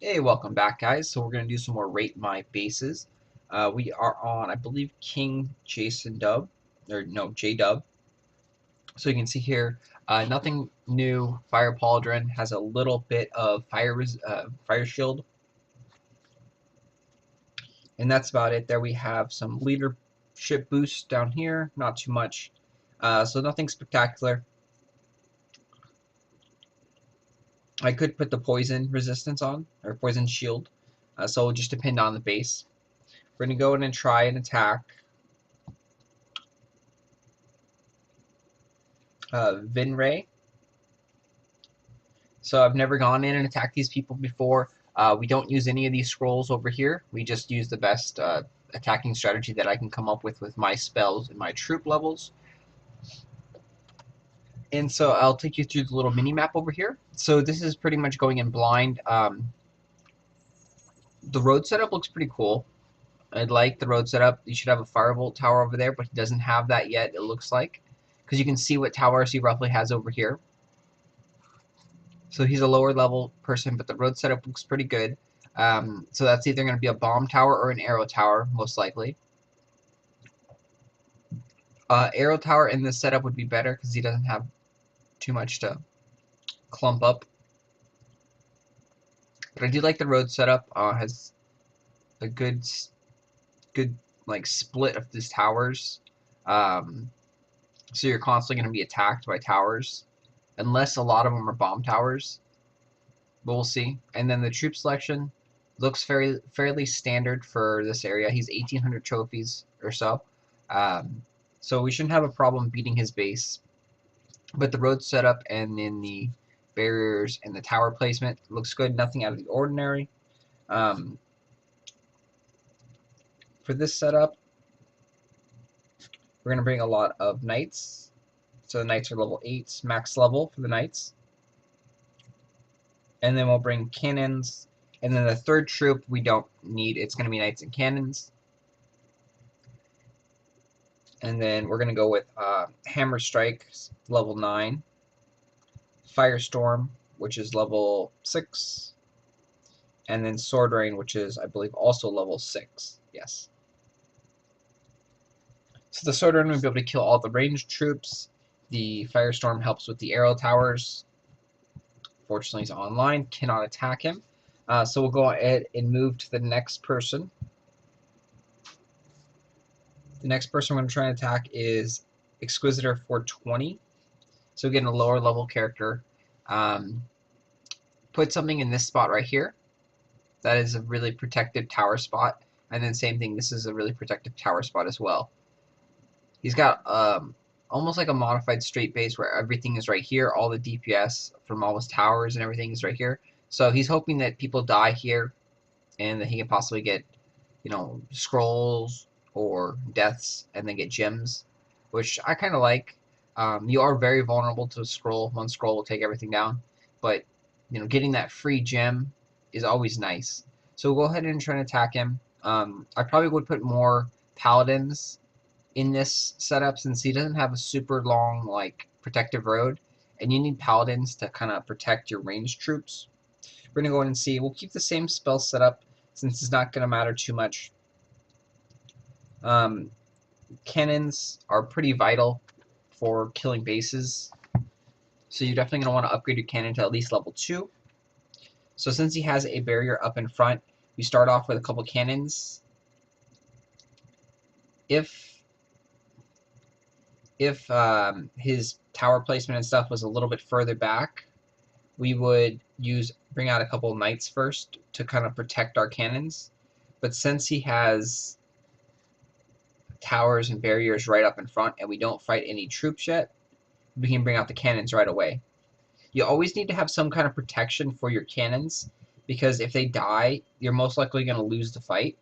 Hey, welcome back, guys. So we're going to do some more Rate My Bases. We are on, I believe, King Jason Dub, or no, J Dub. So you can see here, nothing new. Fire Pauldron has a little bit of fire shield, and that's about it. There we have some leadership boost down here, not too much. So nothing spectacular. I could put the poison resistance on, or poison shield, so it'll just depend on the base. We're going to go in and try and attack Vinray. So I've never gone in and attacked these people before. We don't use any of these scrolls over here. We just use the best attacking strategy that I can come up with my spells and my troop levels. And so I'll take you through the little mini map over here. So this is pretty much going in blind. The road setup looks pretty cool. I like the road setup. You should have a Firebolt tower over there, but he doesn't have that yet, it looks like. Because you can see what towers he roughly has over here. So he's a lower level person, but the road setup looks pretty good. So that's either going to be a bomb tower or an arrow tower, most likely. Arrow tower in this setup would be better because he doesn't have too much to clump up. But I do like the road setup. Has a good like split of these towers. So you're constantly going to be attacked by towers, unless a lot of them are bomb towers. But we'll see. And then the troop selection looks fairly standard for this area. He's 1,800 trophies or so. So we shouldn't have a problem beating his base. But the road setup and then the barriers and the tower placement looks good. Nothing out of the ordinary. For this setup, we're going to bring a lot of knights. So the knights are level 8, max level for the knights. And then we'll bring cannons. And then the third troop we don't need. It's going to be knights and cannons. And then we're going to go with Hammer Strike, level 9. Firestorm, which is level 6. And then Sword Rain, which is, I believe, also level 6. Yes. So the Sword Rain will be able to kill all the ranged troops. The Firestorm helps with the arrow towers. Fortunately, he's online. Cannot attack him. So we'll go ahead and move to the next person. The next person we're going to try and attack is Exquisitor420. So again, a lower level character. Put something in this spot right here. That is a really protected tower spot. And then same thing, this is a really protective tower spot as well. He's got almost like a modified straight base where everything is right here. All the DPS from all his towers and everything is right here. So he's hoping that people die here and that he can possibly get, scrolls or deaths and then get gems, which I kind of like. You are very vulnerable to a scroll. One scroll will take everything down, but getting that free gem is always nice. So we'll go ahead and try and attack him. I probably would put more paladins in this setup since he doesn't have a super long protective road, and you need paladins to kind of protect your ranged troops. We're gonna go ahead and see. We'll keep the same spell setup since it's not gonna matter too much. Cannons are pretty vital for killing bases, so you're definitely gonna want to upgrade your cannon to at least level 2. So since he has a barrier up in front, we start off with a couple cannons. If his tower placement and stuff was a little bit further back, we would bring out a couple of knights first to kind of protect our cannons. But since he has towers and barriers right up in front and we don't fight any troops yet, we can bring out the cannons right away. You always need to have some kind of protection for your cannons because if they die, you're most likely going to lose the fight.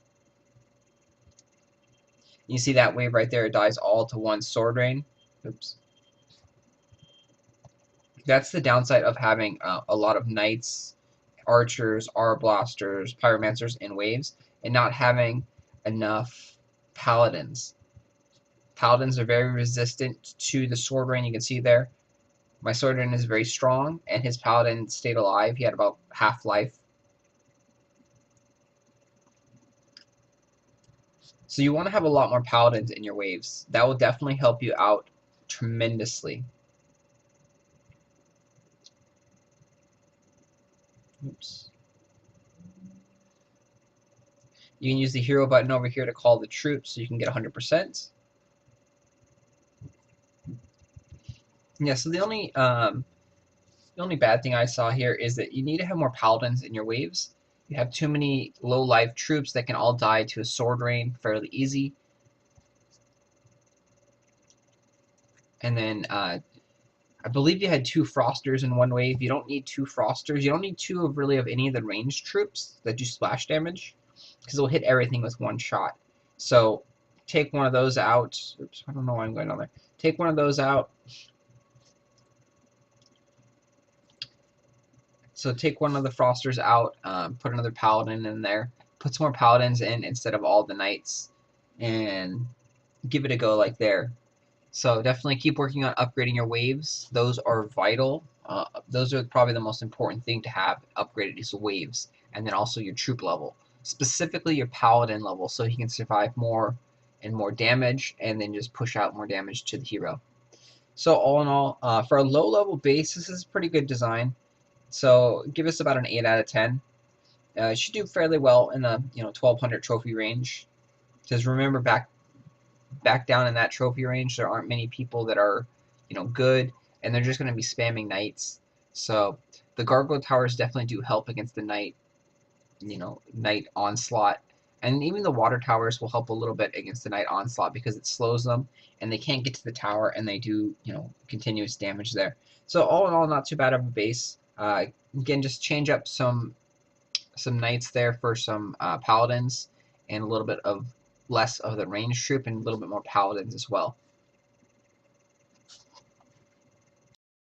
You see that wave right there, it dies all to one Sword Rain. Oops. That's the downside of having a lot of knights, archers, arblasters, pyromancers in waves, and not having enough paladins. Paladins are very resistant to the Sword Rain, you can see there. My Sword Rain is very strong, and his paladin stayed alive. He had about half life. So you want to have a lot more paladins in your waves. That will definitely help you out tremendously. Oops. You can use the hero button over here to call the troops so you can get 100%. Yeah, so the only bad thing I saw here is that you need to have more paladins in your waves. You have too many low life troops that can all die to a sword rain fairly easy. And then I believe you had 2 Frosters in one wave. You don't need 2 Frosters. You don't need 2 of really of any of the ranged troops that do splash damage, because it'll hit everything with 1 shot. So take one of those out. Oops, I don't know why I'm going on there. Take one of those out. So take one of the Frosters out, put another Paladin in there, put some more Paladins in instead of all the Knights, and give it a go like there. So definitely keep working on upgrading your waves. Those are vital. Those are probably the most important thing to have upgraded is waves, and then also your troop level, specifically your paladin level, so he can survive more and more damage, and then just push out more damage to the hero. So all in all, for a low level base, this is a pretty good design. So give us about an 8 out of 10. It should do fairly well in the 1200 trophy range. Because remember, back down in that trophy range, there aren't many people that are, good, and they're just going to be spamming knights. So the gargoyle towers definitely do help against the knight onslaught, and even the water towers will help a little bit against the knight onslaught because it slows them, and they can't get to the tower, and they do continuous damage there. So all in all, not too bad of a base. Again, just change up some knights there for some paladins, and a little bit of less of the ranged troop and a little bit more paladins as well.